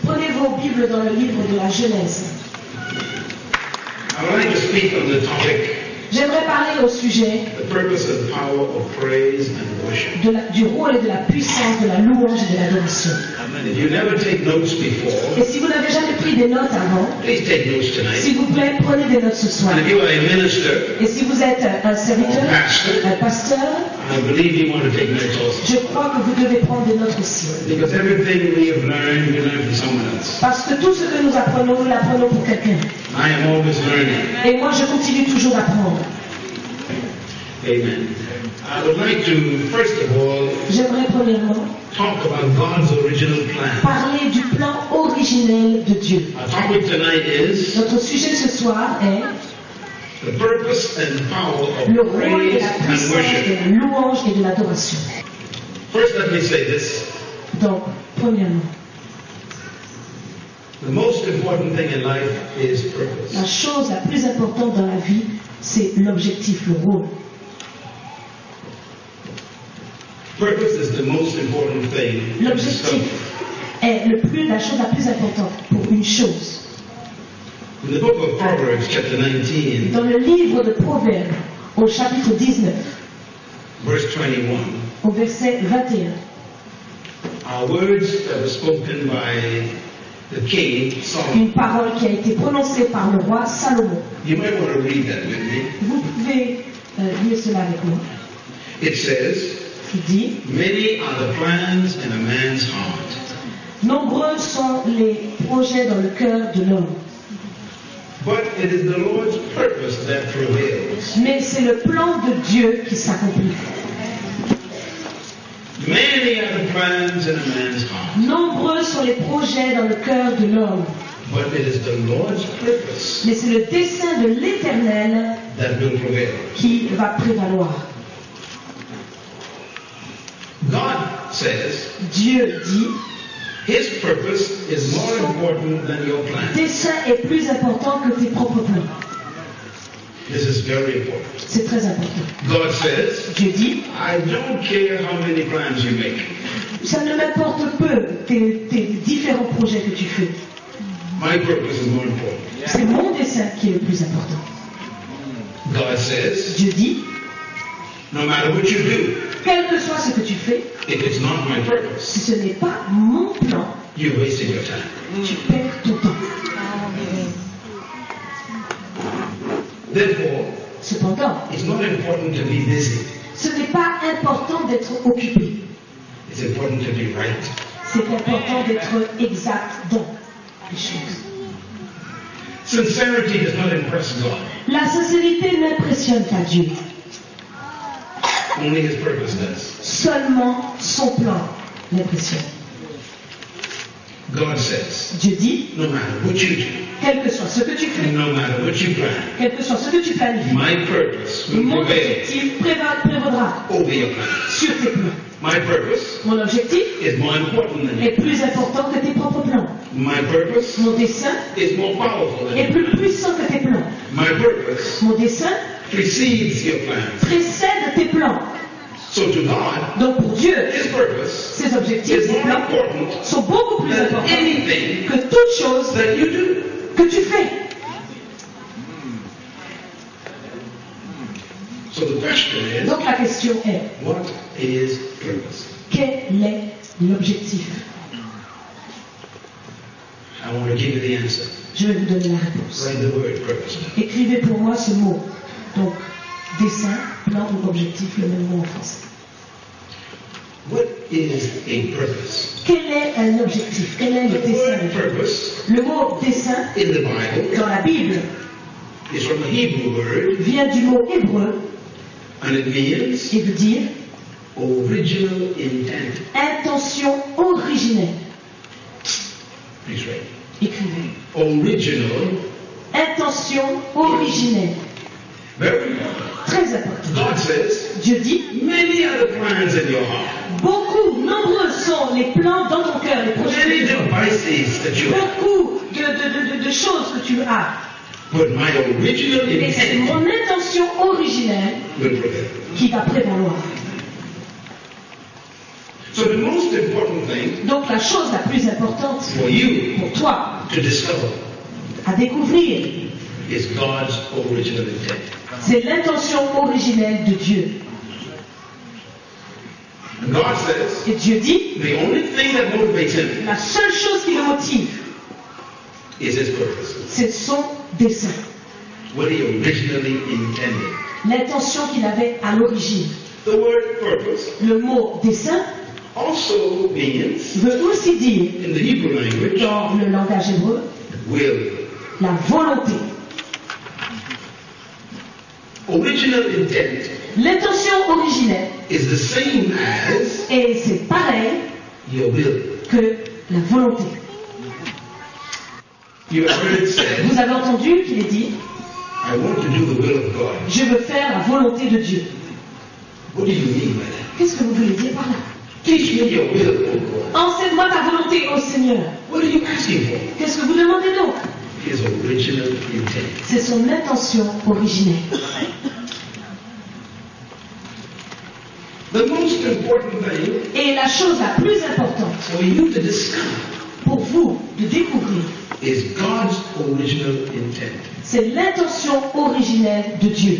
Prenez vos Bibles dans le livre de la Genèse. I would like to speak on the topic, J'aimerais parler au sujet the purpose and power of praise and worship. du rôle et de la puissance de la louange et de l'adoration. If you never take notes before, Et si vous n'avez jamais pris des notes avant, please take notes tonight. s'il vous plaît, prenez des notes ce soir. And if you are a minister, Et si vous êtes un serviteur, un pasteur, I believe you want to take notes also. je crois que vous devez prendre des notes aussi. Because everything we have learned, we learn from someone else. Parce que tout ce que nous l'apprenons pour quelqu'un. I am always learning. Et moi, je continue toujours d'apprendre. Amen. I would like to, first of all, J'aimerais premièrement talk about God's original plan. parler du plan originel de Dieu. Our topic tonight is Notre sujet ce soir est the purpose and power le of rôle et praise la and puissance worship. de la louange et de l'adoration. First, let me say this. Donc, premièrement, The most important thing in life is purpose. la chose la plus importante dans la vie, c'est l'objectif, le rôle. Purpose is the most important thing. L'objectif est la chose la plus importante pour une chose. In the book of Proverbs, chapter 19, Dans le livre de Proverbes, au chapitre 19, verse 21, au verset 21, are words that were spoken by the king Solomon. une parole qui a été prononcée par le roi Salomon. You might want to read that with me. Vous pouvez lire cela avec moi. It says, Il dit, many are the plans in a man's heart, nombreux sont les projets dans le cœur de l'homme, but it is the Lord's purpose that prevails. mais c'est le plan de Dieu qui s'accomplit. Many are the plans in a man's heart, Nombreux sont les projets dans le cœur de l'homme, but it is the Lord's purpose mais c'est le dessein de l'Éternel that will prevail. qui va prévaloir. God says Dieu dit, His purpose is more important than your plan. dessein est plus important que tes propres plans. This is very important. C'est très important. God says, Dieu dit, I don't care how many plans you make. ça ne m'importe peu tes différents projets que tu fais. My purpose is more important. C'est mon dessein qui est le plus important. God says, Dieu dit, no matter what you do, quel que soit ce que tu fais, if it's not my si purpose, ce n'est pas mon plan, you're wasting your time. tu perds ton temps. Therefore, Cependant, it's not important to be busy. ce n'est pas important d'être occupé. It's important to be right. C'est important d'être exact dans les choses. Sincerity does not impress God. La sincérité n'impressionne pas Dieu. Only His purpose does. Seulement son plan l'impressionne. God says, Dieu dit, no matter what you do, quel que soit ce que tu fais, no matter what you plan, quel que soit ce que tu planifies, my purpose will mon prevail objectif prévaudra over your plans. sur tes plans. My purpose Mon objectif is more important than est you. plus important que tes propres plans. My purpose Mon dessein is more powerful than est plus you. puissant que tes plans. My purpose Mon dessein precedes your plans. précède tes plans. So to God, Donc pour Dieu, His purpose ses objectifs, is ses more plans important sont beaucoup plus than importants anything que toute chose that you do. que tu fais. So the question is, Donc la question est, what is purpose? quel est l'objectif? I want to give you the answer. Je vais vous donner la réponse. Write the word purpose. Écrivez pour moi ce mot. Donc, dessein, plan ou objectif, le même mot en français. What is a purpose? Quel est un objectif? Quel est le The dessein? word purpose Le mot dessein, in the Bible dans la Bible, is from a Hebrew word, vient du mot hébreu and it means et veut dire original intent. intention originelle. Please write. Écrivez. Original. Intention originelle. Very important. Très important. God says, Dieu dit, many are the plans in your heart. beaucoup, nombreux sont les plans dans ton cœur, les projets Many que tu as. devices that you have. Beaucoup de choses que tu as. But my original Et c'est intent mon intention originelle will prevail. qui va prévaloir. So the most important thing Donc la chose la plus importante for you pour toi to discover à découvrir, is God's original intent. c'est l'intention originelle de Dieu. And God says Et Dieu dit, the only thing that motivates him la seule chose qui le motive, is his purpose. c'est son dessein, What he originally intended. l'intention qu'il avait à l'origine. The word purpose Le mot dessein also means, veut aussi dire, in the Hebrew language, dans le langage hébreu, will. la volonté. Original intent L'intention originelle, is the same as et c'est pareil your will. que la volonté. You have heard it said, Vous avez entendu qu'il est dit, I want to do the will of God. je veux faire la volonté de Dieu. What do you mean by that? Qu'est-ce que vous voulez dire par là? Teach me your will, O God. Enseigne-moi ta volonté, ô Seigneur. What are you asking for? Qu'est-ce que vous demandez donc? His original intent. C'est son intention originelle. The most important thing Et la chose la plus importante for you to discover pour vous de découvrir, is God's original intent. c'est l'intention originelle de Dieu.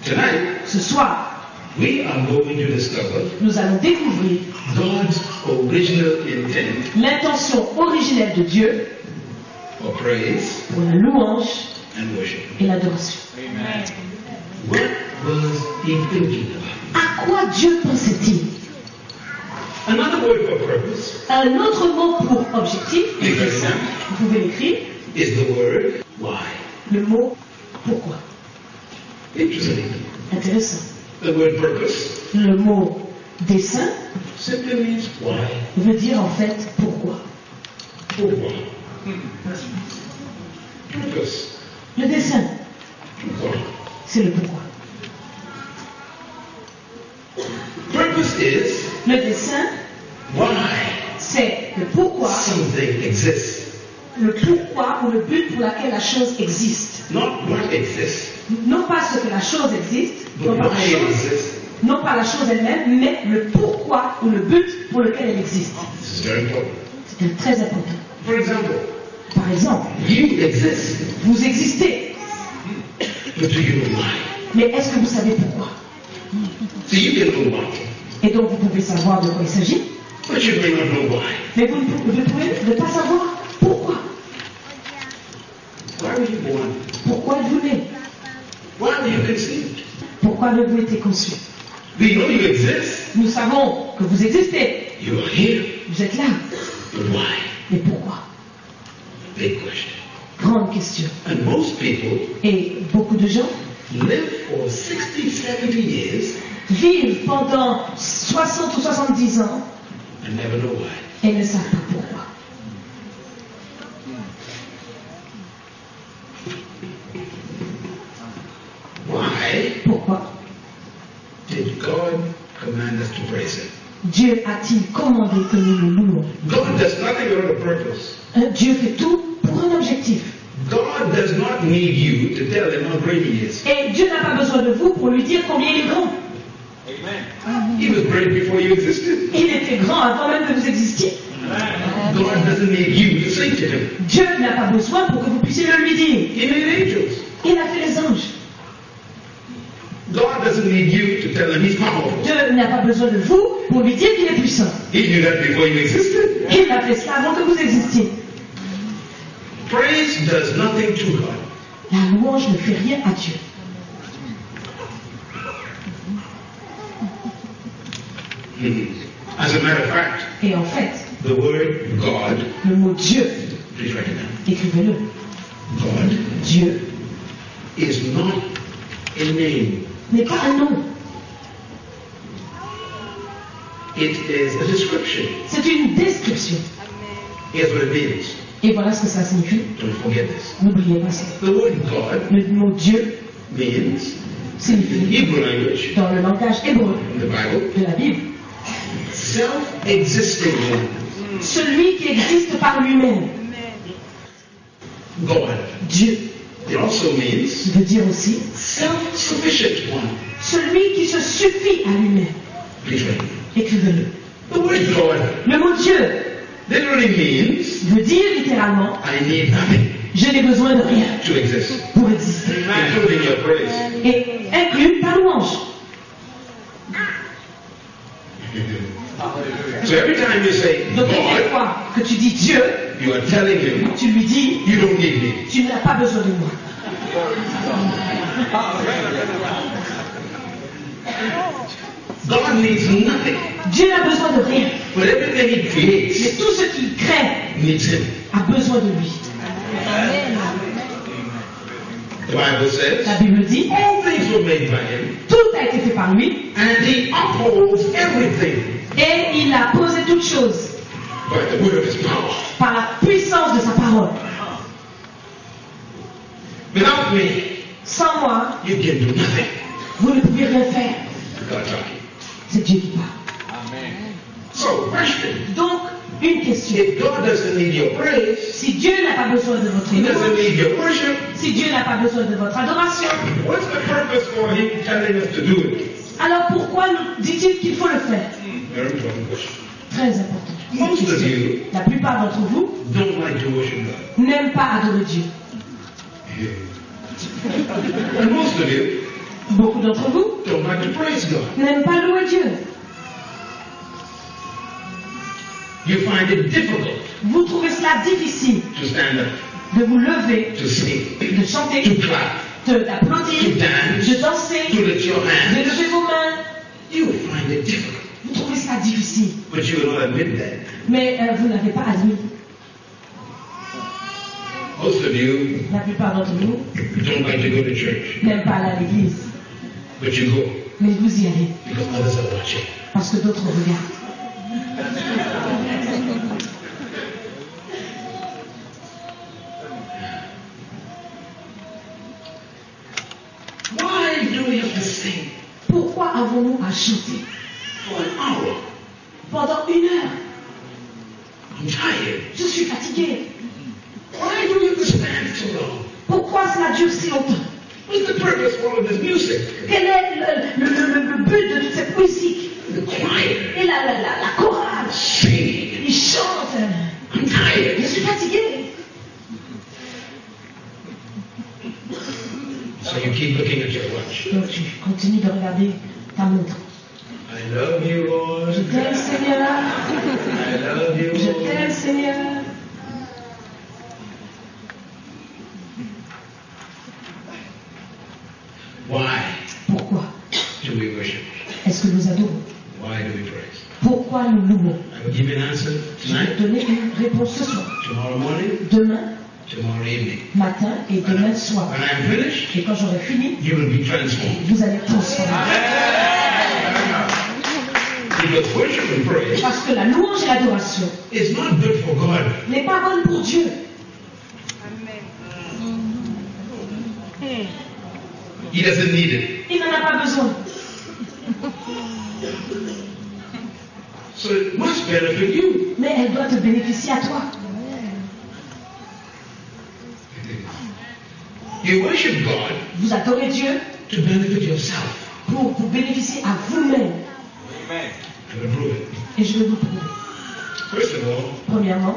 Tonight, Ce soir, we are going to discover nous allons découvrir God's original intent l'intention originelle de Dieu for praise pour la louange and worship. et l'adoration. What was he thinking about? À quoi Dieu pensait-il? Another word for purpose, Un autre mot pour objectif, vous pouvez l'écrire, is the word why. le mot pourquoi. Interesting. Intéressant. The word purpose Le mot dessein simply means why. veut dire en fait pourquoi. Pourquoi? Purpose. Le dessein, Pourquoi? c'est le pourquoi. Purpose is Le dessein, why c'est le pourquoi, something exists, le pourquoi ou le but pour lequel la chose existe. not what exists, Non pas ce que la chose existe, but non pas why la it chose, exists. non pas la chose elle-même, mais le pourquoi ou le but pour lequel elle existe. This is very important. C'est très important. For example, Par exemple, you exist, vous existez, but do you know why? mais est-ce que vous savez pourquoi? So you can know why, Et donc vous pouvez savoir de quoi il s'agit, but you may not know why. mais vous pouvez ne pas savoir pourquoi. Why were you born? Pourquoi êtes-vous né? Why were you conceived? Pourquoi avez-vous été conçu? We know you exist. Nous savons que vous existez, You are here, vous êtes là, but why? mais pourquoi? Big question. Grande question. And most people Et beaucoup de gens live for 60, 70 years vivent pendant 60 ou 70 ans and never know why. et ne savent pas pourquoi. Why Pourquoi did God command us to praise Him? Dieu a-t-il commandé que nous le louons? God does nothing without a purpose. Dieu fait tout pour un objectif. God does not need you to tell Him how great He is. Et Dieu n'a pas besoin de vous pour lui dire combien il est grand. He was great before you existed. Il était grand avant même que vous existiez. God doesn't need you to sing to Him. Dieu n'a pas besoin pour que vous puissiez le lui dire. He made angels. Il a fait les anges. God doesn't need you to tell Him He's powerful. Dieu n'a pas besoin de vous pour lui dire qu'il est puissant. He knew that before you existed. Il a fait cela avant que vous existiez. Praise does nothing to God. La louange ne fait rien à Dieu. As a matter of fact, Et en fait, the word God, le mot Dieu, please write it down. écrivez-le. God Dieu is not a name. n'est pas un nom, It is a description. c'est une description. Here's what it means. Et voilà ce que ça signifie. Don't forget this. N'oubliez pas ça. The word God Le mot Dieu means, in signifie, Hebrew language, dans le langage hébreu in the Bible, de la Bible, self-existing one. celui qui existe par lui-même. God. Dieu It also means veut dire aussi self-sufficient one. celui qui se suffit à lui-même. Please write it. Écrivez-le. The word God Le mot Dieu literally means veut dire littéralement I need nothing je n'ai besoin de rien to exist, pour exister. including your praise. Et inclut ta louange. So every time you say Donc chaque God, fois que tu dis Dieu, you are telling him tu lui dis you don't need me. tu n'as pas besoin de moi. God needs nothing, Dieu n'a besoin de rien. but everything he Mais creates tout ce qu'il crée needs him. a besoin de lui. The Bible says La Bible dit all things were made by him, tout a été fait par lui and he upholds everything et il a posé toutes choses by the word of his power. par la puissance de sa parole. Without me, Sans moi, you can do nothing. vous ne pouvez rien faire. God talking. C'est Dieu qui parle. So, question. Donc, une question. If God doesn't need your praise, Si Dieu n'a pas besoin de votre he doesn't louange, need your worship, si Dieu n'a pas besoin de votre adoration, what's the purpose for him telling us to do it? alors pourquoi nous dit-il qu'il faut le faire? Very important question. Très important. Most of you La plupart d'entre vous don't like to worship God. n'aiment pas adorer Dieu. And most of you Beaucoup d'entre vous don't like to praise God. n'aiment pas louer Dieu. You find it difficult Vous trouvez cela difficile to stand up, de vous lever, to sing, de chanter, to clap, d'applaudir, to dance, de danser, to lift your de hands. lever vos mains. You find it difficult. Vous trouvez cela difficile. But you will not admit that. Mais vous n'avez pas admis. Most of you La plupart d'entre vous don't like to go to church, n'aiment pas aller à l'église. but you go Mais vous y allez because others are watching. parce que d'autres regardent. Why do we have to sing Pourquoi avons-nous à chanter for an hour? pendant 1 heure? I'm tired. Je suis fatigué. Why do we have to stand so long? Pourquoi cela dure si longtemps? What's the purpose for all of this music? Quel est le but de toute cette musique? The choir Et la chorale. singing. Ils chantent. I'm tired. Je suis fatigué. So you keep looking at your watch. Donc tu continues de regarder ta montre. I love you, Lord. Je t'aime Seigneur. I love you, Je Lord. t'aime Seigneur. Why Pourquoi do we worship? est-ce que nous adorons? Why do we praise? Pourquoi nous louons? I will give you an answer Je vais tonight, te donner une réponse ce soir, tomorrow morning, demain tomorrow evening. matin et demain soir. When I'm finished, Et quand j'aurai fini, you will be transformed. vous allez transformer. Because worship and praise Parce que la louange et l'adoration is not good for God. n'est pas bonne pour Dieu. He doesn't need it. Il n'en a pas besoin. So it must benefit you. Mais elle doit te bénéficier à toi. You worship God Vous adorez Dieu to benefit yourself. pour bénéficier à vous-même. I will prove it. Et je vais vous prouver. First of all, Premièrement,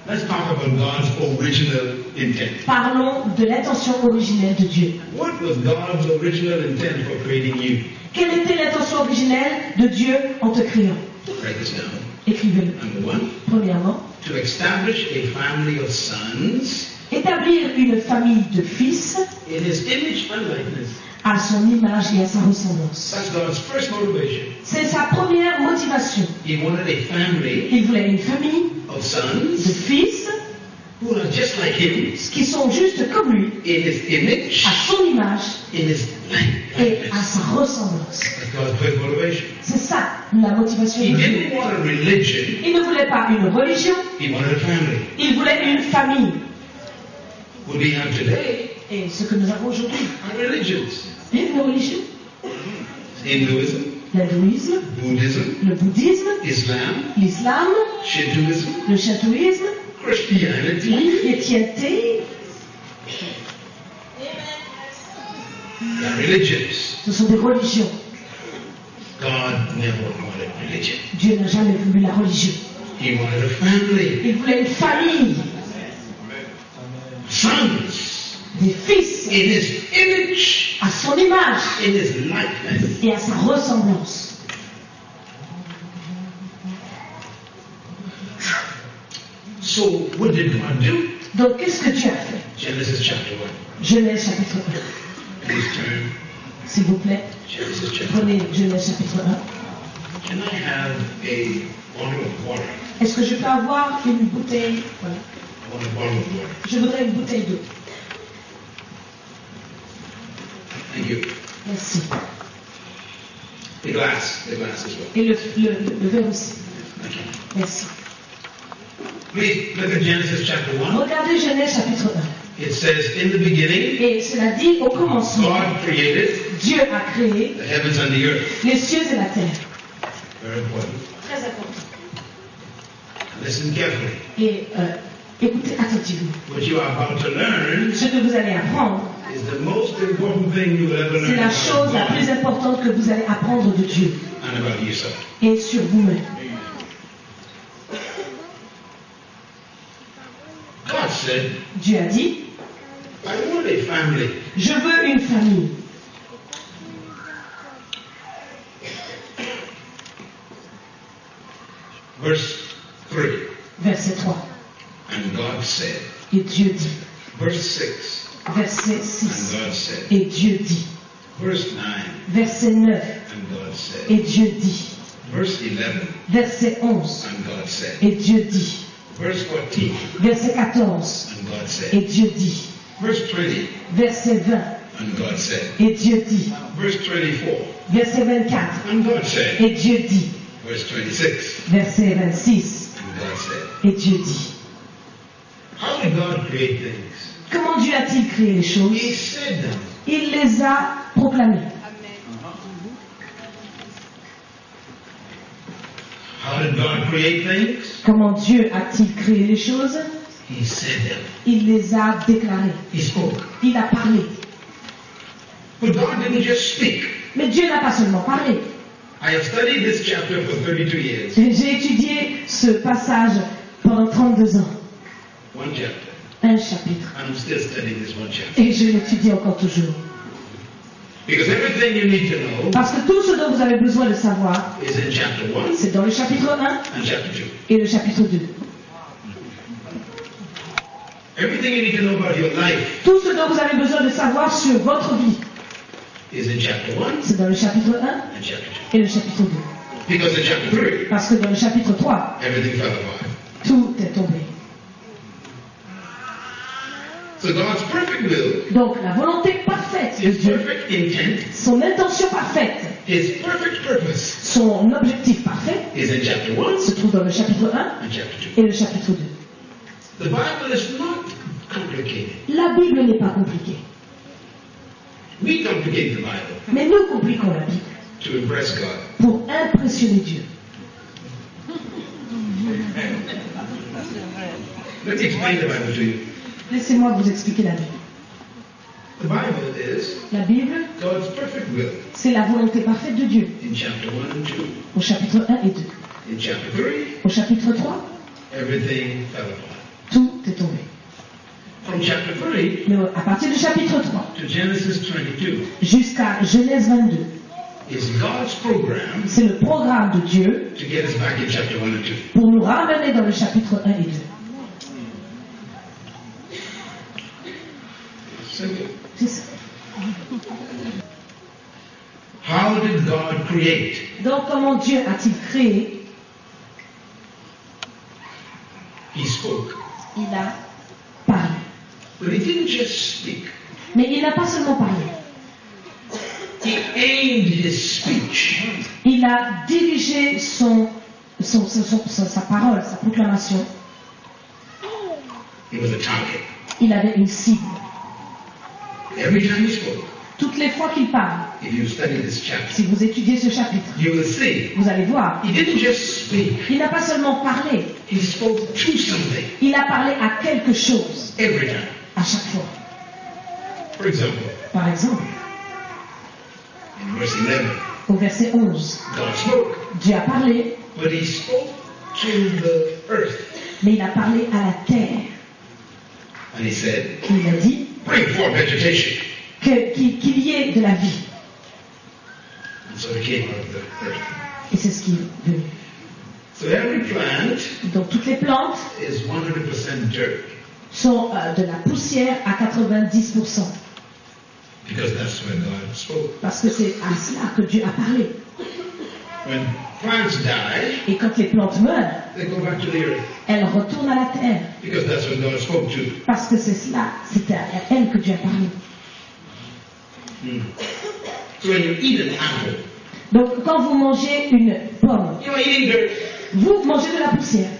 let's talk about God's original intent. parlons de l'intention originelle de Dieu. What was God's original intent for creating you? Quelle était l'intention originelle de Dieu en te créant? Write this down. Écrivez-le. Number one, Premièrement, to establish a family of sons établir une famille de fils in His image and likeness. à son image et à sa ressemblance. That's God's first motivation. C'est sa première motivation. He wanted a family Il voulait une famille of de sons fils who are just like Him qui sont juste comme lui, in His image, à son image in His et à likeness. sa ressemblance. That's God's first motivation. C'est ça la motivation He de Dieu. didn't want a religion. Il ne voulait pas une religion, He wanted a family. il voulait une famille. What we have today Et ce que nous avons aujourd'hui, are religions. une religion, Hinduism, l'hindouisme, Buddhism, le bouddhisme, Islam, l'islam, Shintoism, le shintoïsme, la Christianity. chrétienté. They're religions. Ce sont des religions. God God never wanted religion. Dieu n'a jamais voulu la religion. He wanted a family, Il voulait une famille, sons, des fils, in His image, à son image in His likeness. et à sa ressemblance. So what did God do? Donc, qu'est-ce que Dieu a fait? Genesis chapter 1. Genèse chapitre 1. Please turn. S'il vous plaît, Genesis chapter 1. prenez Genèse chapitre 1. Can I have a bottle of water? Est-ce que je peux avoir une bouteille? Voilà. I want a bottle of water. Je voudrais une bouteille d'eau. Thank you. Merci. The glass as well. Et le verre aussi. Thank you. Merci. Please look at Genesis chapter 1. Regardez Genèse chapitre 1. It says, in the beginning, Et cela dit, au commencement, God created Dieu a créé the heavens and the earth. les cieux et la terre. Very important. Très important. Listen carefully. Et écoutez attentivement. What you are about to learn Ce que vous allez apprendre, is the most important thing you will ever c'est learn la about chose la God plus importante que vous allez apprendre de Dieu and about yourself. et sur vous-même. God said, Dieu a dit, I want a family. je veux une famille. Verse 3. Verset 3. And God said. Et Dieu dit. Verse 6. Verset And 6. God said. Et Dieu dit. Verse 9. Verset 9. And God said. Et Dieu dit. Verse 11. Verset 11. And God said. Et Dieu dit. Verse 14. Verset 14. And God said. Et Dieu dit. Verse 20. Verset 20. And God said. Et Dieu dit. Verse 24. Verset 24. And God said. Et Dieu dit. Verse 26. Verset 26. And God said. Et Dieu dit. How did God create things? Comment Dieu a-t-il créé les choses? He said them. Il les a proclamées. How did God create things? Comment Dieu a-t-il créé les choses? He said them. Il les a déclarées. He spoke. Il a parlé. But God didn't just speak. Mais Dieu n'a pas seulement parlé. I have studied this chapter for 32 years. J'ai étudié ce passage pendant 32 ans. One chapter. Un chapitre. And I'm still studying this one chapter. Et je l'étudie encore toujours. Because everything you need to know Parce que tout ce dont vous avez besoin de savoir, is in chapter 1 c'est dans le chapitre 1 and chapter 2. et le chapitre 2. Everything you need to know about your life Tout ce dont vous avez besoin de savoir sur votre vie, is in chapter 1 c'est dans le chapitre 1 and chapter 2. et le chapitre 2. Because in chapter 3, Parce que dans le chapitre 3, everything fell apart. tout est tombé. So God's perfect will, Donc la volonté parfaite de His Dieu, perfect intent, son intention parfaite, His perfect purpose son objectif parfait is in chapter 1 se trouve dans le chapitre 1 and chapter 2. et le chapitre 2. The Bible is not complicated. La Bible n'est pas compliquée, We complicate the Bible mais nous compliquons la Bible to impress God. pour impressionner Dieu. Let me explain the Bible to you. Laissez-moi vous expliquer la Bible. The Bible is La Bible, God's perfect will c'est la volonté parfaite de Dieu in chapter 1 and 2. au chapitre 1 et 2. In chapter 3, Au chapitre 3, everything fell apart. tout est tombé. From chapter 3 Mais à partir du chapitre 3 to Genesis 22 jusqu'à Genèse 22, is God's program c'est le programme de Dieu to get us back in chapter 1 and 2. pour nous ramener dans le chapitre 1 et 2. Simple. C'est ça. How did God create? Donc comment Dieu a-t-il créé? He spoke. Il a parlé. But He didn't just speak. Mais il n'a pas seulement parlé. He aimed His speech Il a dirigé sa parole, sa proclamation. He was a target. Il avait une cible. Every time He spoke, Toutes les fois qu'il parle, if you study this chapter, si vous étudiez ce chapitre, you will see vous allez voir, He didn't just speak. il n'a pas seulement parlé, He spoke to something il a parlé à quelque chose every time. à chaque fois. For example, Par exemple, in verse 11, Au verset 11, God spoke, Dieu a parlé, but he spoke to the earth. mais il a parlé à la terre. And he said, Et il a dit bring forth vegetation. qu'il y ait de la vie. And so it came out of the earth. Et c'est ce qui est venu. So every plant Donc toutes les plantes is 100% dirt, sont de la poussière à 90%. because that's when God spoke. Parce que c'est à cela que Dieu a parlé. When plants die, Et quand les plantes meurent, they go back to the earth, elles retournent à la terre. because that's when God spoke to. Parce que c'est cela, c'est à elles que Dieu a parlé. So when you eat an apple, Donc quand vous mangez une pomme, you're eating dirt. vous mangez de la poussière.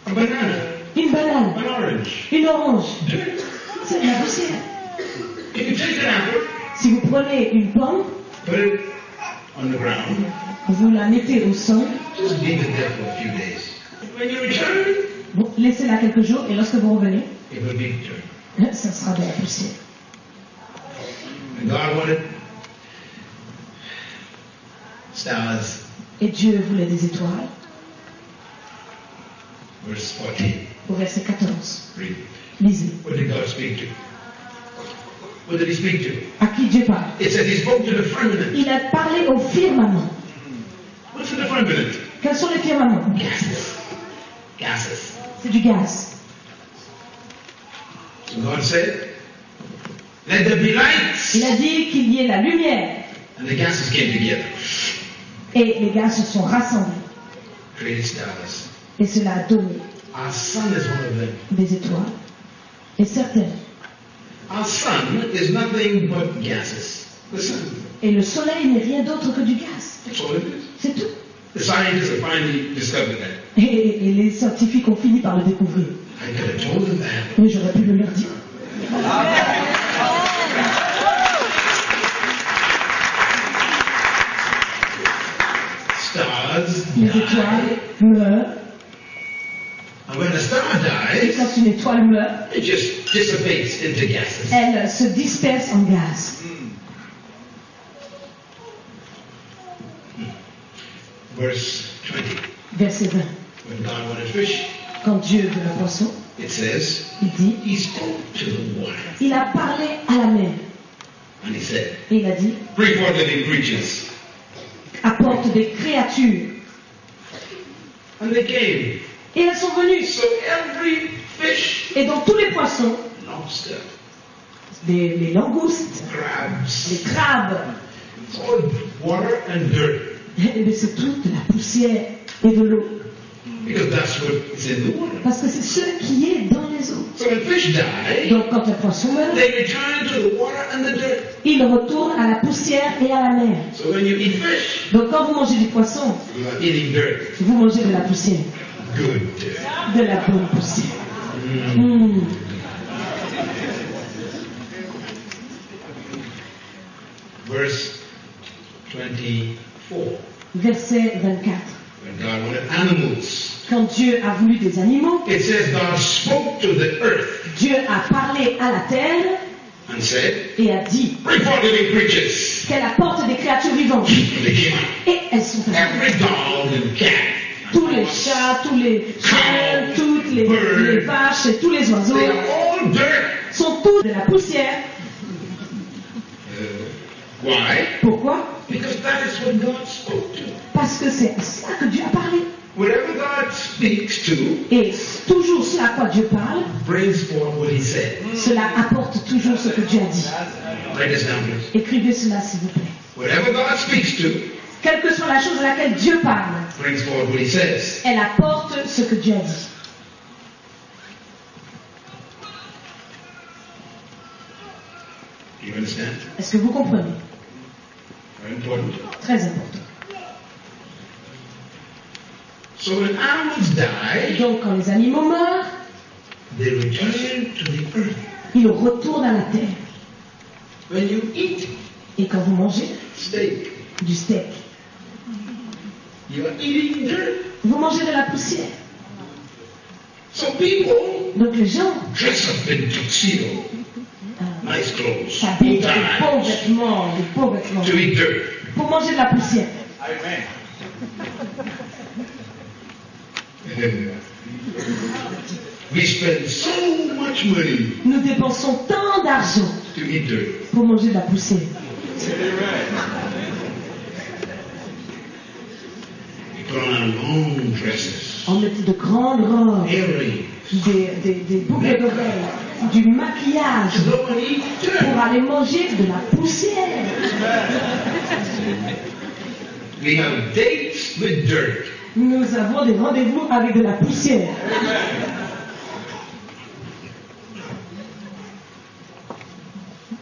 A banana, Une banane, an orange, une orange, dirt. c'est de la poussière. If you take an apple, Si vous prenez une pomme, put it on the ground, vous la mettez au sol, just leave it there for a few days. When you return, vous laissez-la quelques jours et lorsque vous revenez, it will be dirt. ça sera de la poussière. And God wanted stars. Et Dieu voulait des étoiles. Verse 14. Au verset 14, Read. lisez. What did God speak to? What did he speak to? À qui Dieu parle? It said he spoke to the firmament. Il a parlé au firmament. What's the firmament? Quels sont les firmaments? Gases. Gases. C'est du gaz. So God said, let there be lights. Il a dit qu'il y ait la lumière. And the gases came together. Et les gaz se sont rassemblés. Created stars. Et cela a donné Our sun is one of them. des étoiles. Et certaines. Our sun is nothing but gases. The sun. Et le soleil n'est rien d'autre que du gaz. That's all it is. C'est tout. The scientists have finally discovered that. Et les scientifiques ont fini par le découvrir. I could have told them that. Mais j'aurais pu le leur dire. Stars Les die. étoiles meurent. And when a star Et dies, quand une étoile meurt, it just dissipates into gases. elle se disperse en gaz. Verse 20. Verset 20. When God wanted fish, Quand Dieu veut le poisson, it says, il dit, he spoke to the water. il a parlé à la mer. And he said, Et il a dit, bring forth living creatures. apporte des créatures. And they came. Et elles sont venues. So every fish, Et dans tous les poissons, lobster, les langoustes, crabs, les crabes, it's all water and dirt. et c'est tout de la poussière et de l'eau. Because that's what is in the water. Parce que c'est ce qui est dans les eaux. So when fish die, Donc quand un poisson meurt, they return to the water and the dirt. il retourne à la poussière et à la mer. So when you eat fish, Donc quand vous mangez du poisson, you are eating dirt. vous mangez de la poussière. Good dirt. De la bonne poussière. Mm. Verse 24. Verset 24. When God wanted animals, Quand Dieu a voulu des animaux, it says God spoke to the earth Dieu a parlé à la terre and said, et a dit bring forth living creatures. qu'elle apporte des créatures vivantes. And they came out. Et elles sont venues. Every dog and cat. Tous les chats, tous les chiens, toutes les vaches et tous les oiseaux They are all dirt. sont tous de la poussière. Why? Pourquoi? Because that is what God spoke to. Parce que c'est à cela que Dieu a parlé. Whatever God speaks to Et toujours ce à quoi Dieu parle, brings forth what he said. cela apporte toujours ce que Dieu a dit. Write this down, please. Écrivez cela s'il vous plaît. Whatever God speaks to Quelle que soit la chose à laquelle Dieu parle, brings forth what he says. elle apporte ce que Dieu a dit. Do you understand? Est-ce que vous comprenez? Very important. Très important. So when animals die, Donc quand les animaux meurent, they return to the earth. ils retournent à la terre. When you eat Et quand vous mangez steak, du steak, you are eating dirt. vous mangez de la poussière. So people Donc les gens dress up in tuxedo. nice clothes, s'habiller good dans des beaux times, vêtements, to eat dirt. pour manger de la poussière. We spend so much money Nous dépensons tant d'argent to eat dirt. pour manger de la poussière. We put on our long dresses, On met de grandes robes, earrings, des boucles d'oreilles, du maquillage to go and eat pour dirt. aller manger de la poussière. We have dates with dirt. Nous avons des rendez-vous avec de la poussière.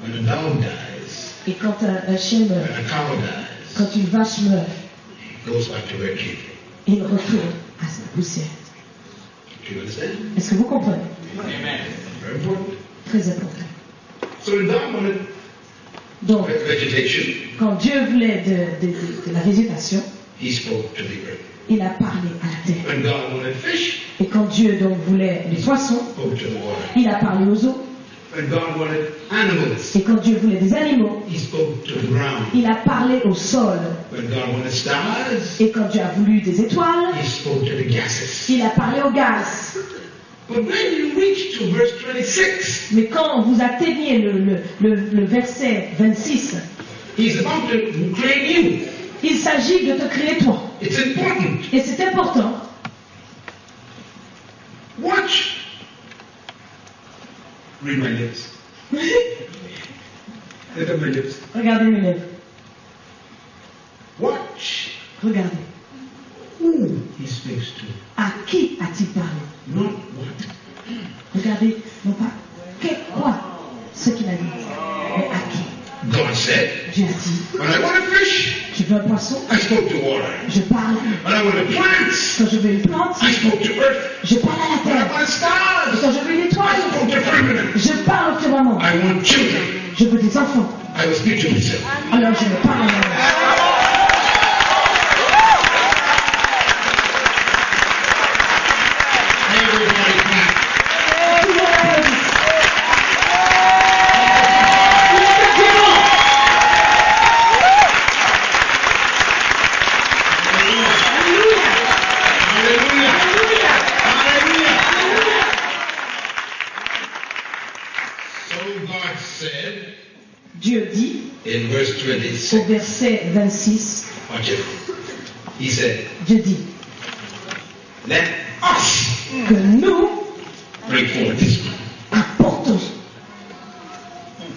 When a dog dies, Et quand un chien meurt, when a cow dies, quand une vache meurt, it goes back to where it came from. il retourne à sa poussière. Do you understand? Est-ce que vous comprenez? Very important. Très important. So when God wanted Donc, vegetation, quand Dieu voulait de la végétation, He spoke to the earth. il a parlé à la terre. When God wanted fish, Et quand Dieu donc voulait les poissons, He spoke to the water. il a parlé aux eaux. When God wanted animals, Et quand Dieu voulait des animaux, He spoke to the ground. il a parlé au sol. When God wanted stars, Et quand Dieu a voulu des étoiles, He spoke to the gases. il a parlé au gaz. But when you reach to verse 26, Mais quand vous atteignez le verset 26, He's about to create you. il s'agit de te créer toi. It's important. Et c'est important. Watch. Read my lips. Look at my lips. Regardez mes lèvres. Watch Regardez. who He speaks to, À qui a-t-il parlé? not what. Regardez, non pas quoi, ce qu'il a dit, mais à qui. God said, Dieu a dit, when I want a fish, tu veux un poisson? I spoke to water. Je parle. When I want a plant, Quand je veux une plante, I spoke to earth. je parle à la When I terre. want Et stars, quand je veux une I étoile, spoke to firmament. je parle au firmament. I want children. Je veux des enfants. I will speak to myself. Alors je me parle à moi. Everybody clap. Tout le monde applaudit. Hallelujah. Hallelujah. So God said Dieu dit in verse au 26, verset 26, watch it. He said, Dieu dit let us que nous bring forth this one. apportons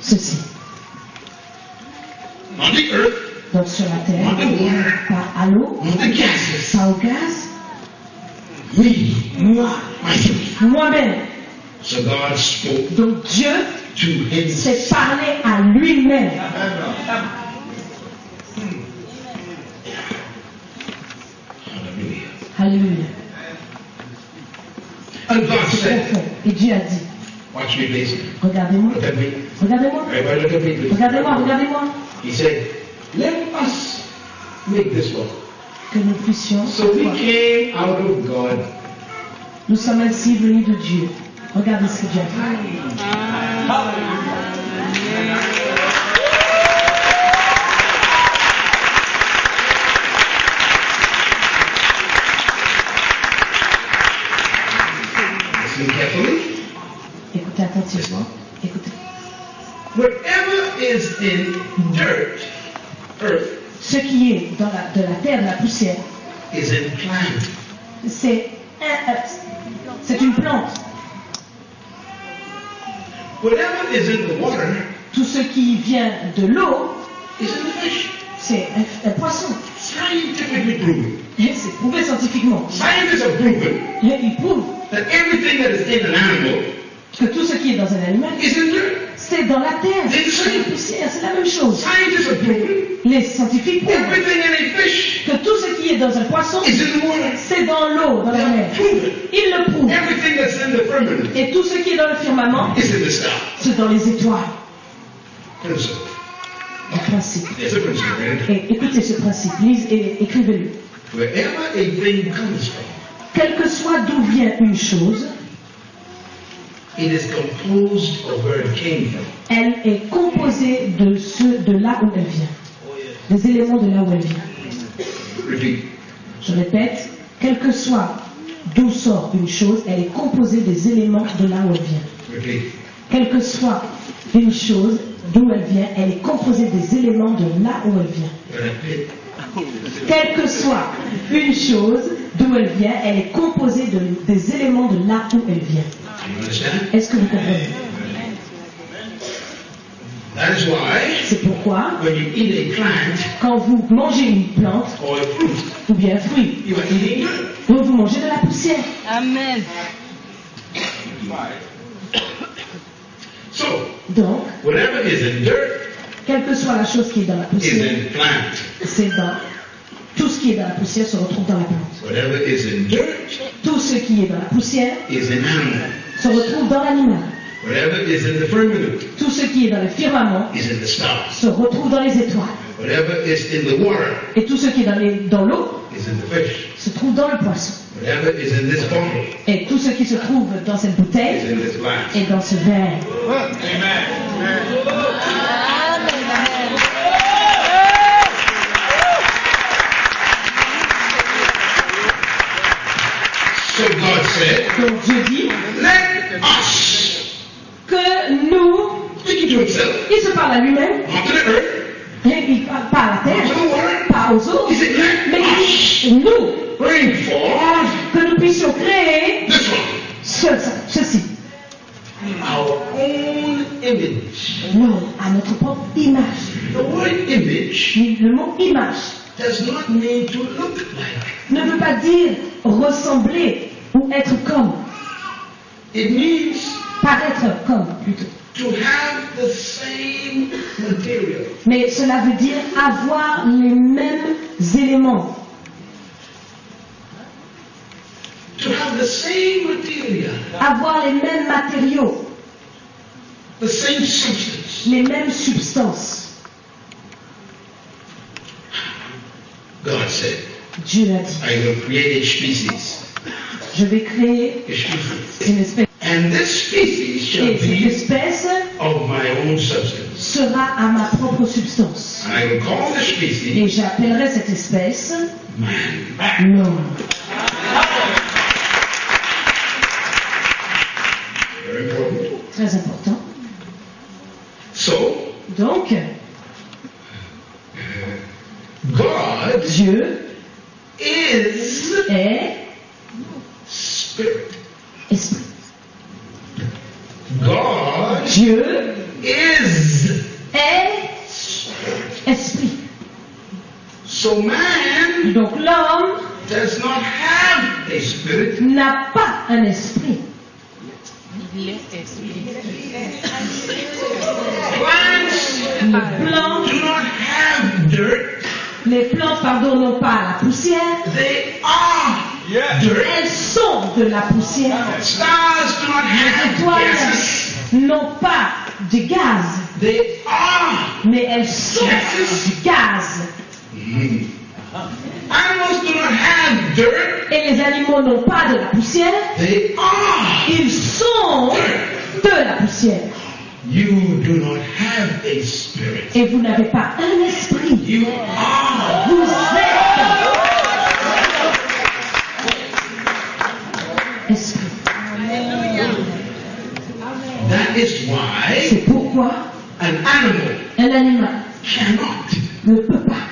ceci. On the earth, Donc sur la terre, on the water, pas à l'eau, on the gases. pas au gaz, Me, moi, myself. moi-même. So God spoke Donc Dieu to himself. s'est parlé à lui-même. Hallelujah. Alléluia. And God C'est said, profond. Et Dieu a dit, watch me please. regardez-moi, Look at me. regardez-moi, Everybody look at me please. regardez-moi, regardez-moi, He said, let us make this one. que nous puissions. So we came out of God. Nous sommes ainsi venus de Dieu. Regardez ce que Dieu a fait. Listen carefully. Écoutez attentivement. Écoutez. Whatever is in dirt, earth, Ce qui est dans de la terre, de la poussière, is in plant. c'est une plante. Whatever is in the water Tout ce qui vient de l'eau, is in the fish. c'est un poisson. Scientifically proven. Et c'est prouvé scientifiquement. Scientists have proven Et il prouve that everything that is in an animal que tout ce qui est dans un animal, is in dirt. c'est dans la terre. C'est la poussière, c'est la même chose. Scientists have proven Les scientifiques prouvent everything in a fish que tout ce qui est dans un poisson, is in the water. c'est dans l'eau, dans They la have mer. proven Ils le prouvent. everything that's in the firmament Et tout ce qui est dans le firmament, is in the star. c'est dans les étoiles. Principle. Le principe. There's a principle, right? Et écoutez ce principe, lisez et écrivez-le. Wherever a thing comes from, Quel que soit d'où vient une chose, it is composed of where it came from. Elle est composée de là où elle vient. Des éléments de là où elle vient. Repeat. Je répète, quel que soit d'où sort une chose, elle est composée des éléments de là où elle vient. Repeat. Quelle que soit une chose d'où elle vient, elle est composée des éléments de là où elle vient. Repeat. Quelle que soit une chose d'où elle vient, elle est composée des éléments de là où elle vient. You understand? Est-ce que vous comprenez? That is why C'est pourquoi, when you eat a plant quand vous mangez une plante or a fruit, ou bien un fruit, you are eating dirt. donc vous mangez de la poussière. Amen. So, Donc, whatever is in dirt quelle que soit la chose qui est dans la is poussière, in plant. c'est dans tout ce qui est dans la poussière se retrouve dans la plante. Whatever is in dirt Tout ce qui est dans la poussière is in animal. se retrouve dans l'animal. Whatever is in the firmament Tout ce qui est dans le firmament is in the stars. se retrouve dans les étoiles. Whatever is in the water Et tout ce qui est dans l'eau is in the fish. se trouve dans le poisson. Whatever is in this bottle Et tout ce qui se trouve dans cette is bouteille in this glass. est dans ce verre. So God said, Donc Dieu dit let us, que nous, speaking to himself, il se parle à lui-même, onto the earth, et il parle pas à la terre, onto the water, pas aux autres, he said, mais let il us dit nous, bring forth que nous puissions créer this one, ceci. our own image. Non, à notre propre image. The word image Le mot image does not mean to look like. ne veut pas dire ressembler ou être comme, It means paraître comme plutôt. to have the same material. Mais cela veut dire avoir les mêmes éléments. To have the same material, Avoir les mêmes matériaux, the same substance. les mêmes substances. God said, Dieu l'a dit. I will create a species. Je vais créer A species. une espèce. And this species shall Et cette be espèce of my own substance. sera à ma propre substance. And I will call the species Et j'appellerai cette espèce man. l'homme. Very important. Très important. So, Donc, God Dieu is est spirit. esprit. God Dieu is. est esprit. So man Donc l'homme does not have a spirit. n'a pas un esprit. Il est esprit. Plants Les plantes, do not have dirt. les plantes, pardon, n'ont pas la poussière. They are dirt. Elles sont de la poussière. Stars do not Les have étoiles gases. n'ont pas de gaz, They are. mais elles sont du gaz. Animals do not have dirt. Et les animaux n'ont pas de la poussière. They are. Ils sont de la poussière. You do not have a spirit. Et vous n'avez pas un esprit. You are. Vous êtes esprit. That is why C'est pourquoi an animal un animal cannot ne peut pas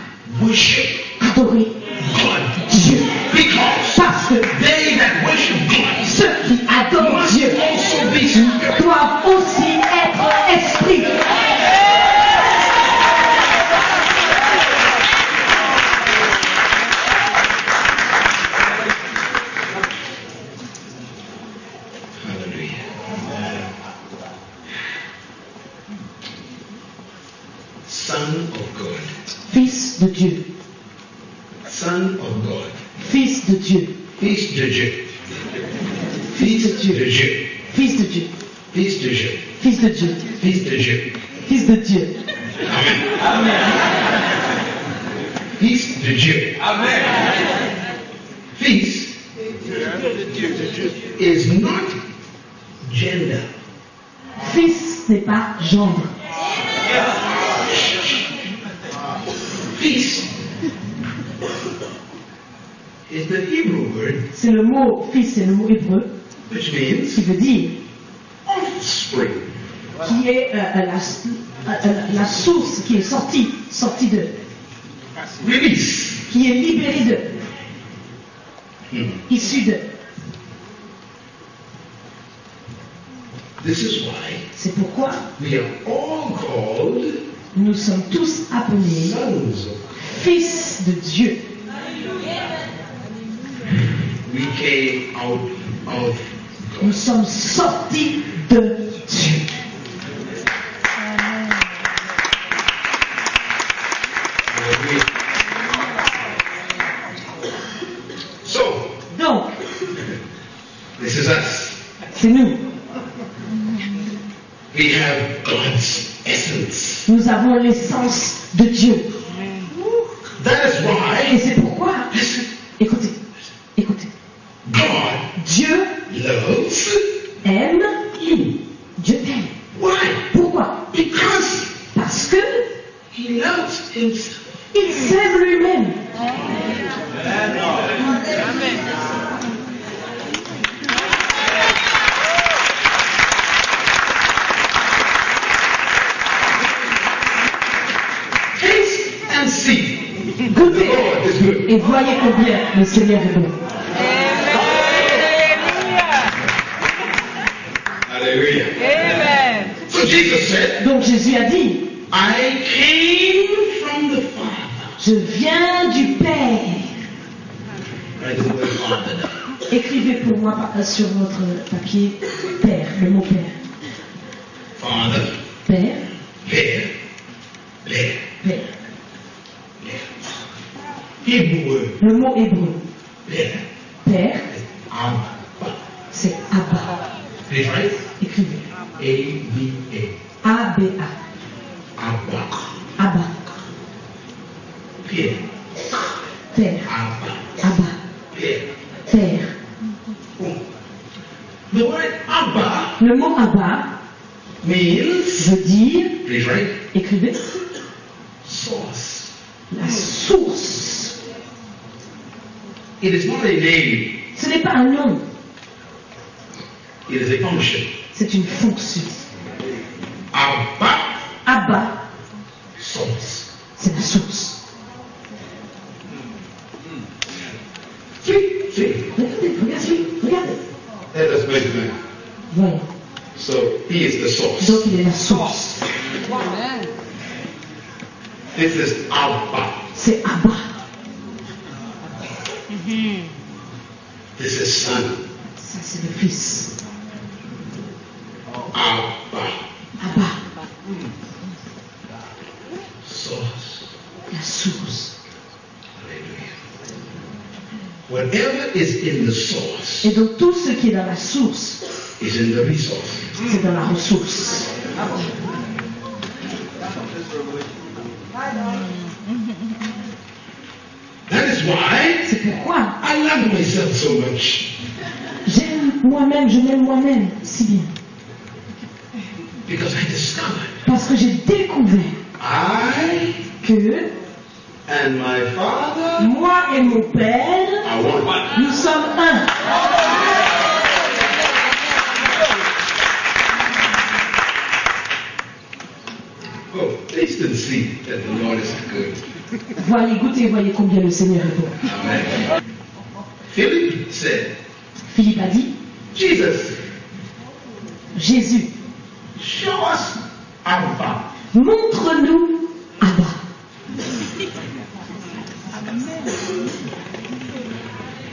worship adorer God. Dieu. Because Parce que they that worship God ceux qui adorent must Dieu also be spirit. doivent aussi être esprit. Hallelujah. Son of God. Fils de Dieu. Son of God. Fils de Dieu. Fils de Dieu. Fils de Dieu. Fils de Dieu. Fils de Dieu. Fils de Dieu. Fils de Dieu. Fils de Dieu. Amen. Fils de Dieu. Fils is not gender. Fils n'est pas gendre. Fils is the Hebrew word C'est le mot fils, c'est le mot hébreu which means qui veut dire, offspring. qui est la source qui est sortie de, Release. qui est libérée de, issue de. This is why C'est pourquoi we are all called nous sommes tous appelés sons of fils de Dieu. We came out of Nous God. sommes sortis de Dieu. Hallelujah. So, Donc, this is us. c'est nous. We have God's essence. Nous avons l'essence de Dieu. That is Et why, c'est pourquoi, listen, écoutez, écoutez, God Dieu loves aime, you. Dieu t'aime. Why? Pourquoi? Because Parce que He loves Himself. il s'aime lui-même. Taste and see. The Goûtez Lord is good. et voyez combien le Seigneur est bon. Hallelujah. Amen. So Jesus said, Donc Jésus a dit, I came from the Father. je viens du Père. Write the word Father down. Écrivez pour moi sur votre papier Père, le mot Père. Father, Père, Père, Père, Père. Père. Hebrew word, Le mot hébreu, Père, Père, Abba. c'est Abba. Please write Écrivez. A-B-A. A-B-A. Abba. Abba. Père, Père. Abba. Abba. Père. Père. Oh. The word Abba Le mot Abba means, veut dire, please write, écrivez, source. la source. It is not a name, Ce n'est pas un nom, it is a function. c'est une fonction. Abba, Abba, source. c'est la source. See? Regardez, regardez, regardez. Let us make man. Voyons. So, he is the source. Donc il est la source. Amen. This is Abba. C'est Abba. This is Son. Ça c'est le Fils. Abba. Abba, Source. la source. Hallelujah. Whatever is in the source Et donc tout ce qui est dans la source, is in the resource. c'est dans la ressource. That is why C'est pourquoi I love myself so much. j'aime moi-même, je m'aime moi-même si bien. Because I discovered Parce que j'ai découvert I que and my Father moi et mon Père, are one. nous sommes un. Oh, taste and see that the Lord is good. Voyez, goûtez, voyez combien le Seigneur est bon. Amen. Philip said, Philippe a dit, Jesus, Jésus, show us Abba. montre-nous Abba.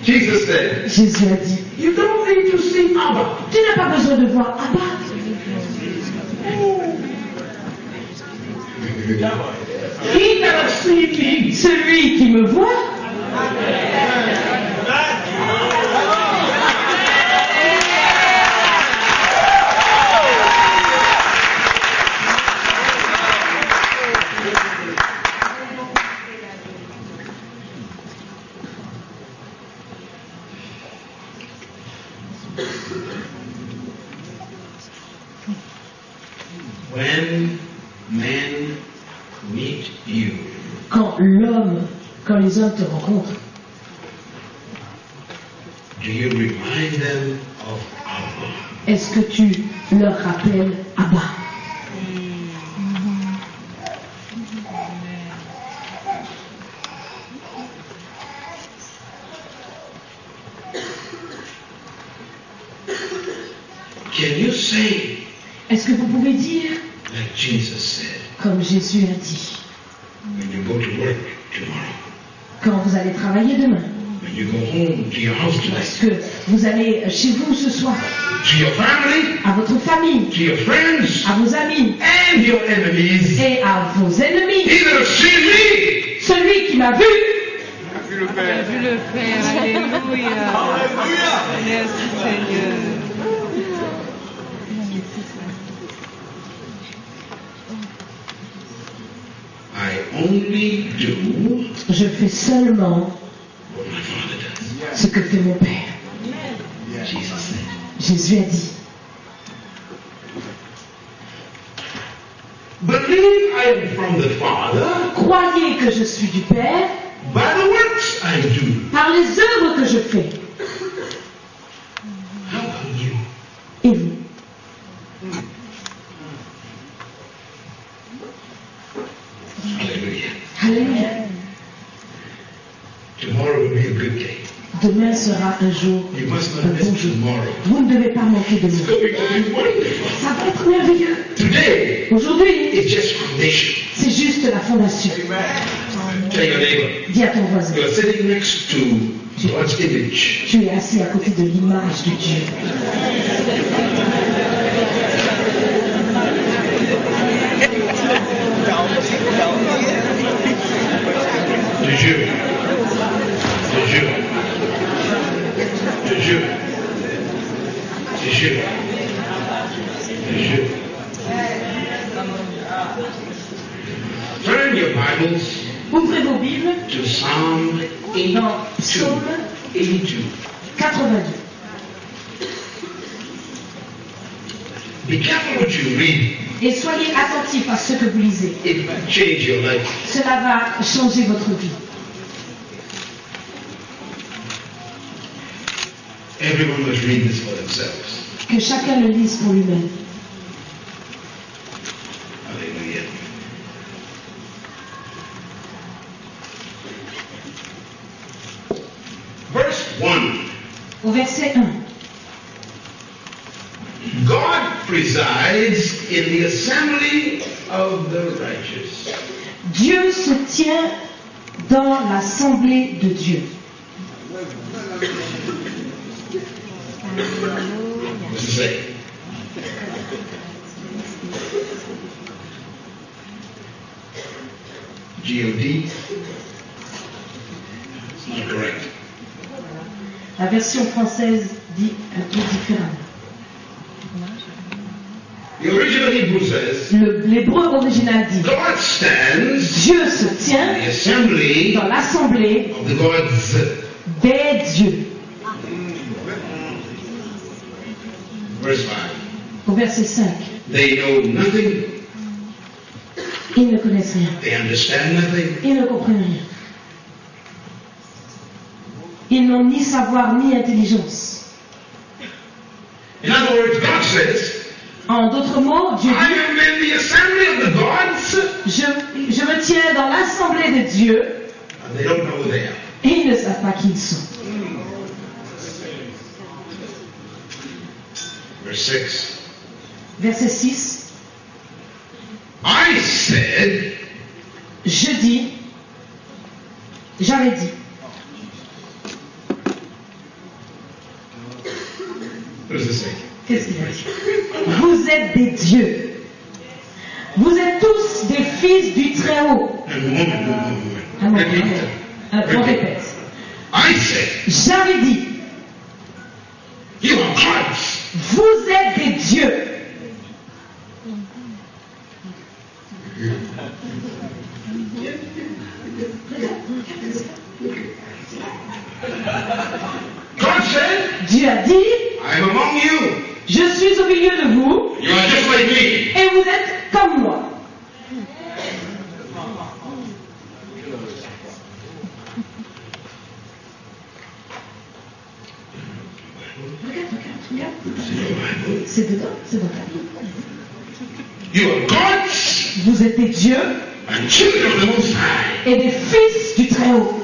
Jesus said, Jésus a dit, you don't need to see Abba. tu n'as pas besoin de voir Abba. He that has seen me Celui qui me voit, when men meet you, quand les hommes te rencontrent, do you remind them of Abba? est-ce que tu leur rappelles Abba? Can you say, Est-ce que vous pouvez dire, like Jesus said, comme Jésus a dit, when you go to work tomorrow, quand vous allez travailler demain, when you go home to your house lorsque tonight, vous allez chez vous ce soir, to your family, à votre famille, to your friends, à vos amis and your enemies, et à vos ennemis, he that has seen me, celui qui m'a vu, J'ai vu le Père. Alléluia. Merci Seigneur. I only do je fais seulement what my Father does. ce que fait mon Père. Jesus said. Jésus a dit, Believe I am from the Father croyez que je suis du Père by the works I do. par les œuvres que je fais. How about you? Et vous? Hallelujah. Alléluia. Tomorrow will be a good day. Demain sera un jour, You must un not bon miss jour. tomorrow. Vous ne devez pas manquer de It's nous. going to be wonderful. Ça va être merveilleux. Today Aujourd'hui, is just foundation. c'est juste la fondation. Tell your neighbor. Dis à ton voisin, You are sitting next to God's image. tu es assis à côté de l'image de Dieu. De Dieu. De Dieu. De Dieu. De Dieu. De Dieu. Turn your Bibles Ouvrez vos Bibles to Psalm dans 82. Psaume 82. 82. Be careful what you read. Et soyez attentifs à ce que vous lisez. It will change your life. Cela va changer votre vie. Everyone must read this for themselves. Que chacun le lise pour lui-même. Hallelujah. Verse 1. Au verset 1. God presides in the assembly of the righteous. Dieu se tient dans l'assemblée de Dieu. What's it say? G-O-D? It's not correct. La version française dit un peu différemment. The original Hebrew says, L'hébreu original dit God stands Dieu se in tient the assembly dans l'assemblée of the gods. des dieux. Verse 5. Au verset 5. They know nothing, Ils ne connaissent rien. they understand nothing, Ils ne comprennent rien. Ils n'ont ni savoir ni intelligence. in other words, God says, En d'autres mots, Dieu I dit am in the assembly of the gods, je me tiens dans l'assemblée de Dieu and they don't know who they are. et ils ne savent pas qui ils sont. Verse 6. Verset 6. I said, Je dis, j'avais dit. what does it say? Qu'est-ce qu'il a dit? Vous êtes des dieux. Vous êtes tous des fils du Très-Haut. And woman. Un moment, Repeat. on répète. I said, J'avais dit, you are gods. vous êtes des dieux. God said, Dieu a dit, I am among you. je suis au milieu de vous You are just like me. et vous êtes comme moi. Regarde. C'est dedans, c'est dans ta Bible. You are gods Vous êtes des dieux and children of the Most High. et des fils du Très-Haut.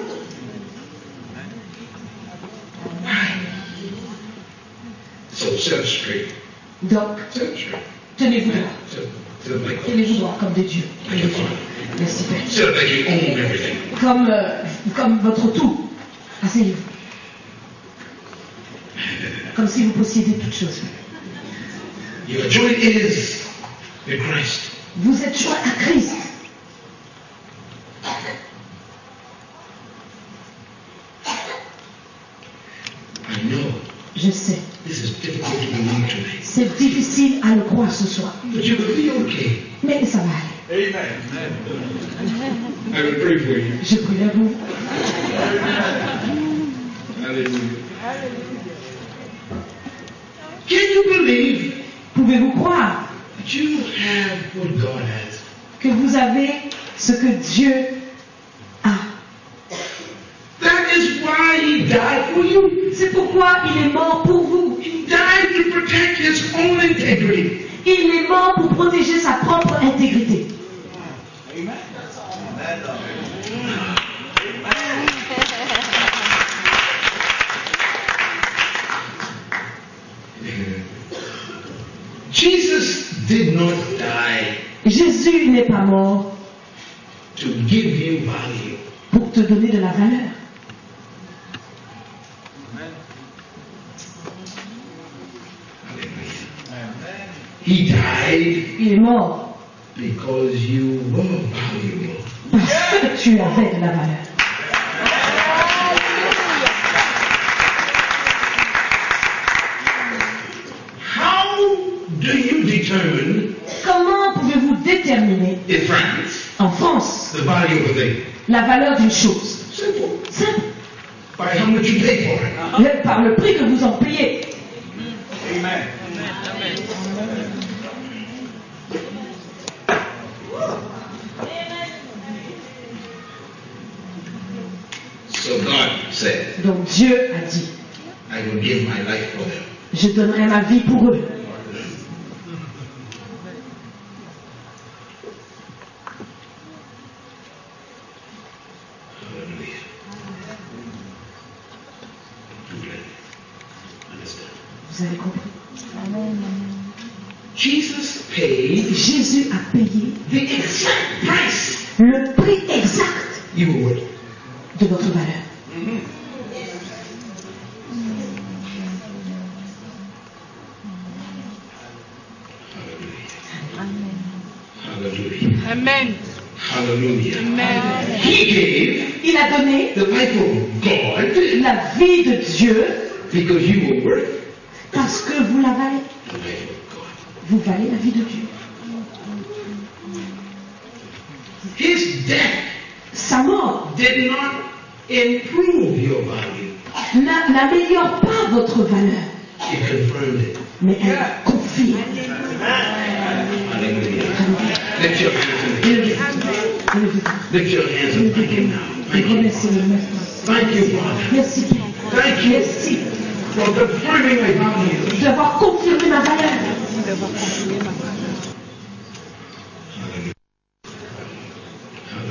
So set up straight. Donc, Set up straight. tenez-vous droit. Set up like God. Tenez-vous droit comme des dieux. Like your father. Merci Père. Set up like you own everything. Comme votre tout. Asseyez-vous. Comme si vous possédiez toutes choses. Your joint is with Christ. Vous êtes joints à Christ. I know Je sais. this is difficult to believe today. C'est difficile à le croire ce soir. But you will be okay. Mais ça va aller. I will pray for you. Je prie à vous. Hallelujah. Can you believe Pouvez-vous croire that you have what God has? que vous avez ce que Dieu a? That is why He died for you. C'est pourquoi il est mort pour vous. He died to protect His own integrity. Il est mort pour protéger sa propre intégrité. Jesus did not die Jésus n'est pas mort to give you value. pour te donner de la valeur. He died Il est mort because you were valuable. parce que tu avais de la valeur. How do you determine Comment pouvez-vous déterminer in France en France the value of a thing? la valeur d'une chose? Simple. Simple. By how much you pay for it. Par le prix que vous en payez. Amen. So God said, Donc Dieu a dit, I will give my life for them. je donnerai ma vie pour eux. Hallelujah. Understand? Vous avez compris? Jesus paid Jésus a payé the exact price le prix exact you were worth. de votre valeur. Hallelujah. Amen. Hallelujah. Amen. He gave Il a donné the life of God la vie de Dieu because you were worth parce que vous la valez. the life of God. Vous valez la vie de Dieu. His death Sa mort did not improve your value. n'améliore pas votre valeur, It confirmed it. mais elle confirme. Hallelujah. Lift your hands and thank Him. Lift your hands and thank Him now. Thank you. Remerciez-le maintenant. Thank you, Father. Merci Père. Thank you Merci for confirming my value. d'avoir confirmé ma valeur.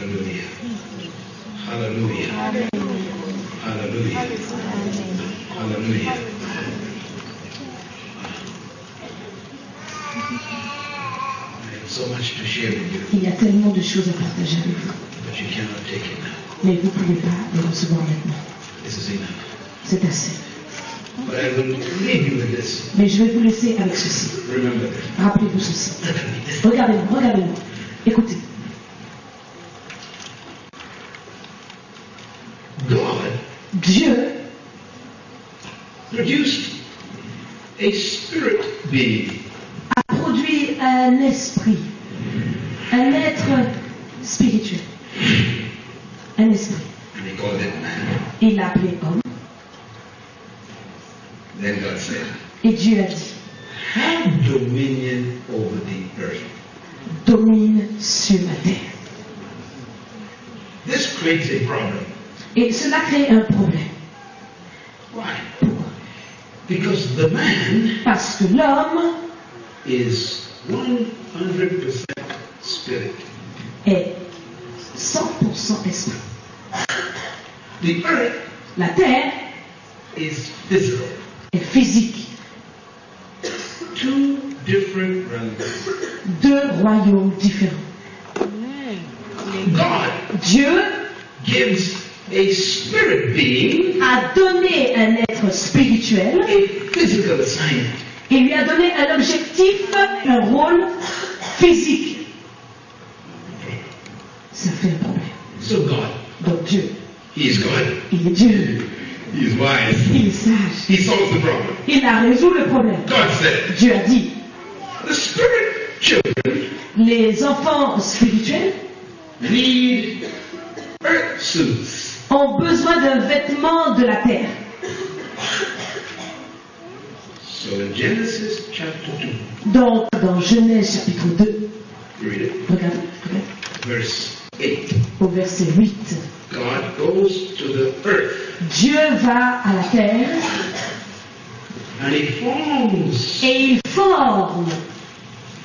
Hallelujah. Hallelujah. Hallelujah. Hallelujah. I have so much to share with you, Il y a tellement de choses à partager avec vous, but you cannot take it now. mais vous ne pouvez pas les recevoir maintenant. This is enough. C'est assez. But I will leave you with this. Mais je vais vous laisser avec ceci. Remember this. Rappelez-vous ceci. Look at me. This Regardez-moi, regardez-moi. Écoutez. God Dieu produced a spirit being. a produit un esprit, un être spirituel, un esprit. And he called it man. Il l'a appelé homme. Then God said, Et Dieu a dit, have dominion over the earth. domine sur la terre. This creates a problem. Et cela crée un problème. Why? Pourquoi? Because the man Parce que l'homme is 100% spirit. est 100% esprit. The earth La terre is physical. est physique. Two different realms. Deux royaumes différents. God Dieu gives a spirit being a donné un être spirituel a physical assignment. et lui a donné un objectif, un rôle physique. Ça fait un problème. So God, Donc Dieu, He is God. il est Dieu, He is wise. il est sage, He solves the problem. il a résolu le problème. God said, Dieu a dit, the spirit children les enfants spirituels need earth suits. ont besoin d'un vêtement de la terre. So in Genesis chapter 2, Donc dans Genèse chapitre 2, read it, regardez, verse 8. au verset 8, God goes to the earth Dieu va à la terre and He forms et il forme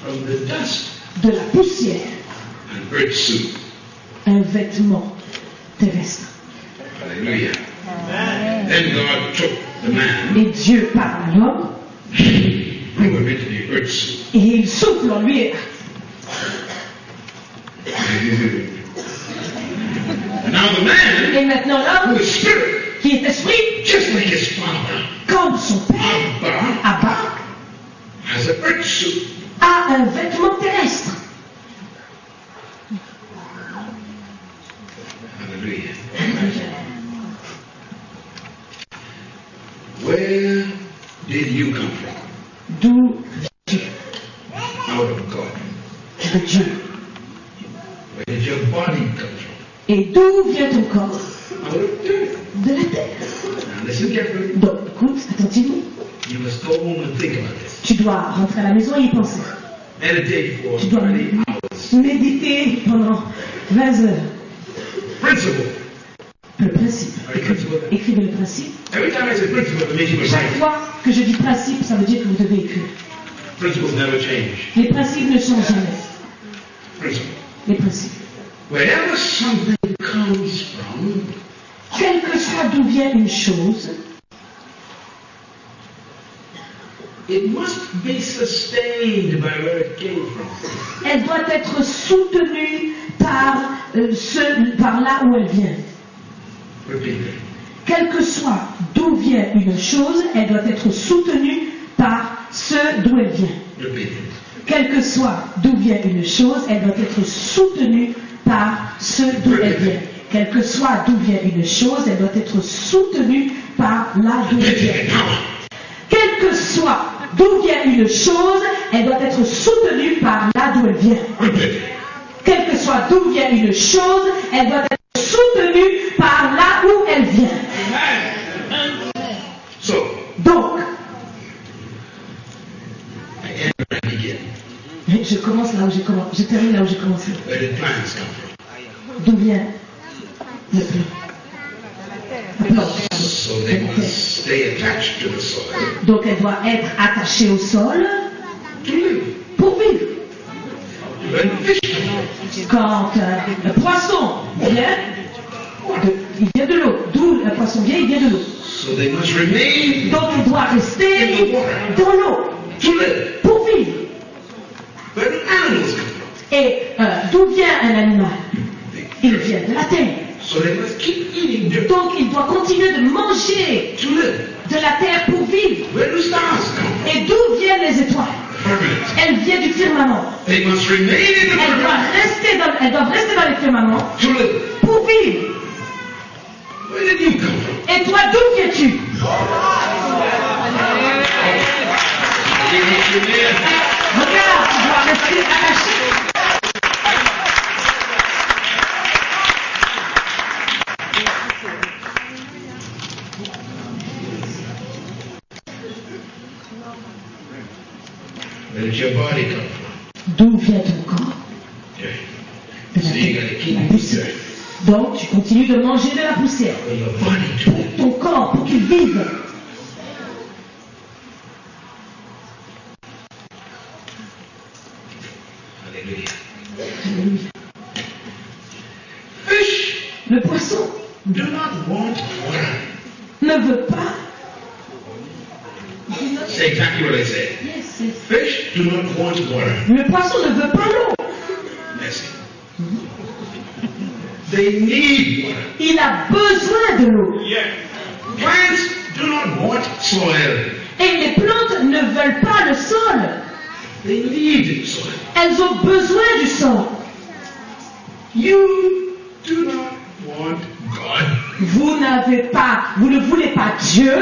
from the dust de la poussière an earth suit. un vêtement terrestre. Hallelujah. Then God took the man Et Dieu parle à l'homme and went into the earth suit. et il souffle en lui. And now the man, Et maintenant who l'homme is spirit, qui est esprit, just like his father, comme son père, Abba, Abba, has an earth suit. a un vêtement terrestre. Hallelujah. Where did you come from? D'où Dieu, Out of God. de Dieu. Where did your body come from? Et d'où vient ton corps? Out of dirt. De la terre. Now listen carefully. Donc écoute attentivement. You must go home and think about this. Tu dois rentrer à la maison et y penser. Meditate for Tu dois 20 hours. méditer pendant 20 heures. Principle. Le principe. Are you principle? Écrivez le principe. Every time I say principle, it means you must Chaque write. fois que je dis principe, ça veut dire que vous devez écrire. Principles never change. Les principes ne changent jamais. Principle. Les principes. Wherever something comes from, Quel que soit d'où vient une chose, it must be sustained by where it came from. elle doit être soutenue par, par là où elle vient. Repeat it. Quel que soit d'où vient une chose, elle doit être soutenue par ce d'où elle vient. Repeat it. Quel que soit d'où vient une chose, elle doit être soutenue par ce d'où elle vient. Quel que soit d'où vient une chose, elle doit être soutenue par là d'où elle vient. Quel que soit d'où vient une chose, elle doit être soutenue par là d'où elle vient. Repeat it. Quel que soit d'où vient une chose, elle doit être soutenue par là où elle vient. So, Donc, I end where I begin. je commence là où j'ai commencé, je termine là où j'ai commencé. Where did plants come from? D'où vient le plan? Le plan. So they must stay attached to the soil Donc elle doit être attachée au sol to live. pour vivre. When fish come from, Quand le poisson vient, il vient de l'eau. D'où le poisson vient, il vient de l'eau. so they must remain Donc il doit rester dans l'eau to live. pour vivre. Where do animals come from? Et d'où vient un animal? Il vient de la terre. So they must keep eating dirt Donc il doit continuer de manger to live. de la terre pour vivre. Where do stars come from? Et d'où viennent les étoiles? Firmament. Elles viennent du firmament. They must remain in the Elles doivent rester dans les firmaments to live. pour vivre. Where did you come from? Et toi, d'où viens-tu? Regarde, tu dois rester attaché. Where did your body come from? D'où vient ton corps? eating dirt. Donc, tu continues de manger de la poussière. For your body to live. Ton corps, pour qu'il vive. Hallelujah. Alléluia. Fish Le poisson do not want water. ne veut pas. Say exactly what I said. Yes, yes. Fish do not want water. Le poisson ne veut pas l'eau. Merci. They need water. Il a besoin de l'eau. Plants do not want soil. Et les plantes ne veulent pas le sol. They need soil. Elles ont besoin du sol. You do not want God. Vous ne voulez pas Dieu.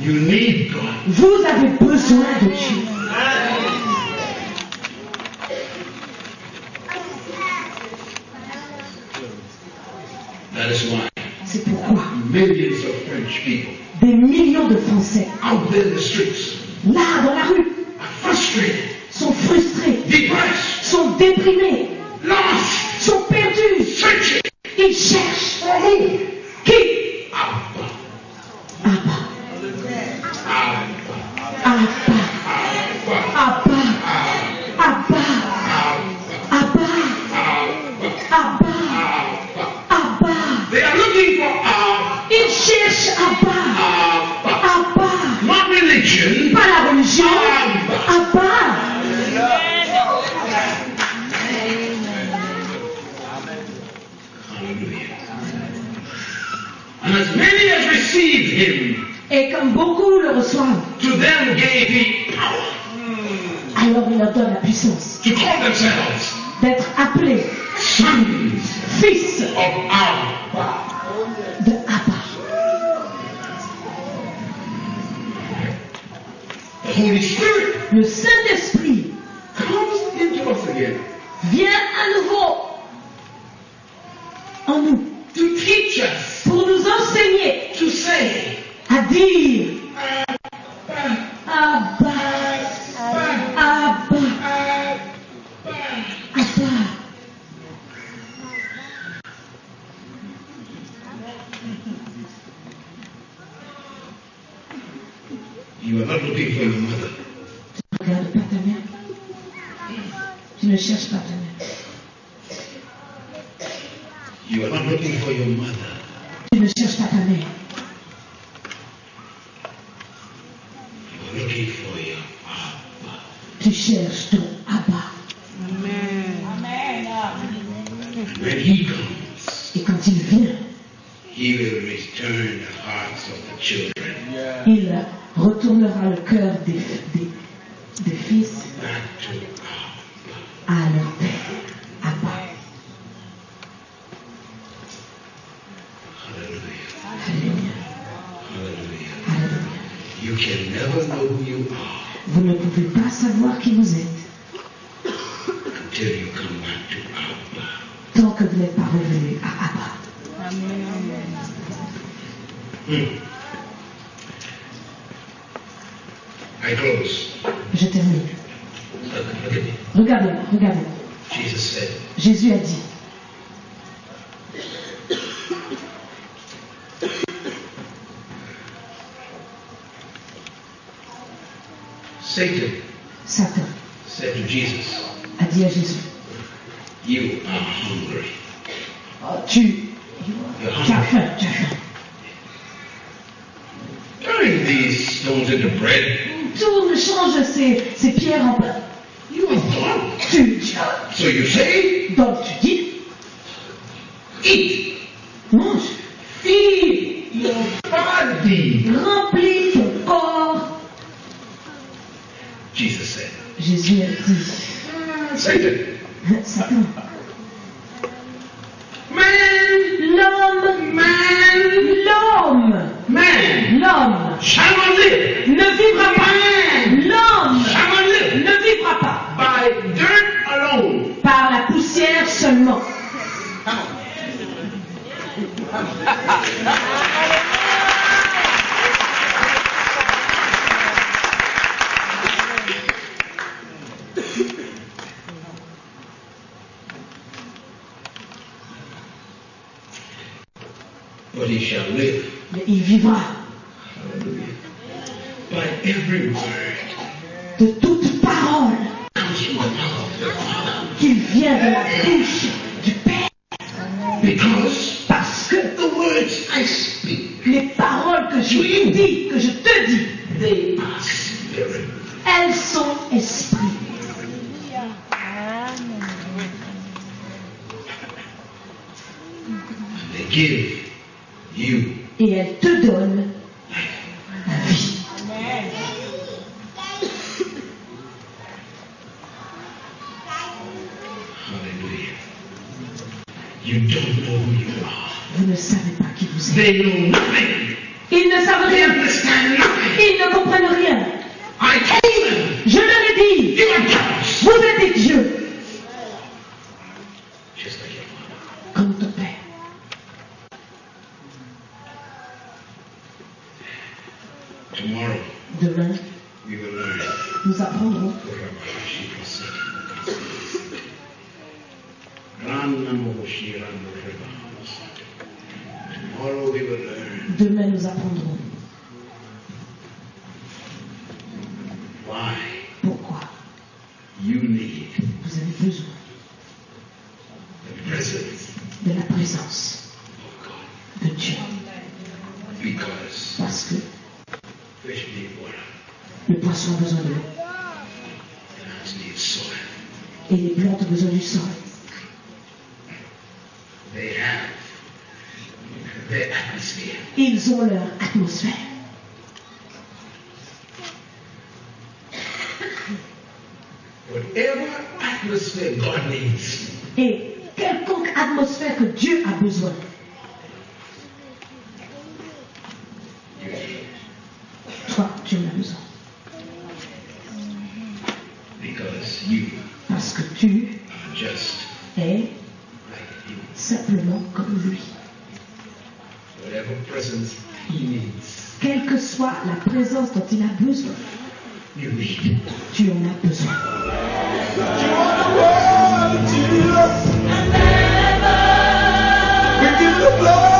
You need God. Vous avez besoin de Dieu. That is why C'est pourquoi millions of French people des millions de Français, out there in the streets là dans la rue, are frustrated, sont frustrés, depressed, sont déprimés, lost, sont perdus. searching Ils cherchent for who? qui? Abba. Abba, Abba. Abba, Abba. Abba, Abba, Abba, Abba, Abba. They are looking for Abba. Ils cherchent Abba, Abba, Not religion. pas la religion, Abba. Hallelujah. And as many as received him, Et comme beaucoup le reçoivent, to them gave he power alors il leur donne la puissance to call themselves d'être appelés sons fils of Abba. de Abba. The Holy Spirit Le Saint-Esprit comes into us again vient à nouveau en nous to teach us pour nous enseigner to say, à dire Abba, Abba, Abba, Abba. You are not looking for your mother. Tu ne regardes pas ta mère. Tu ne cherches pas ta mère. You are not looking for your mother. Tu ne cherches pas ta mère. You are looking for your Abba. Tu cherches ton Abba. And when he comes, Et quand il vient, he will return the hearts of the children il retournera le cœur des fils back to Abba. à leur père. Abba. Hallelujah. Alléluia. Hallelujah. Alléluia. You can never know who you are Vous ne pouvez pas savoir qui vous êtes until you come back to Abba. tant que vous n'êtes pas revenu à Abba. I close. Je termine. Look at me. Regardez-moi, regardez-moi. Jesus said, Jésus a dit, Satan said to Jesus, a dit à Jésus, you are hungry. oh, tu as faim, tu as faim. Turn these stones into bread. Tourne, change ces pierres en pain. You are God. Tu, So you say, donc tu dis, eat, mange, feed your body. remplis ton corps. Jesus said, Jésus a dit, Satan, Satan, man, l'homme shall not live. ne vivra pas. L'homme Shall not live ne vivra pas by dirt alone. par la poussière seulement. vivras. Hallelujah. By every word De toute parole comes from the mouth of the Father. qui vient de la bouche du Père. Because Parce que the words I speak, les paroles que je te dis, they are spirit. elles sont esprit. They give you Et elles te donnent la vie. hallelujah. You don't know who you are. Vous ne savez pas qui vous êtes. They know nothing. Ils ne savent They rien. understand nothing. Ils ne comprennent rien. I told them, Je leur ai dit, you are gods. vous êtes des dieux, Just like your father. comme ton Père. Tomorrow, Demain, we will learn. nous apprendrons Tomorrow we will learn Demain, nous apprendrons why pourquoi you need vous avez besoin the presence de la présence of God. de Dieu. Because Parce que fish need water, le poisson a besoin de l'eau plants need soil. et les plantes ont besoin du sol. They have their atmosphere. Ils ont leur atmosphère. Whatever atmosphere God needs, Et quelconque atmosphère que Dieu a besoin, you need. toi, tu en as besoin. Because you Parce que tu are just es like Him. simplement comme lui. Whatever presence He needs, Quelle que soit la présence dont il a besoin, you need. tu en as besoin. You are the world, Jesus. We give you the glory.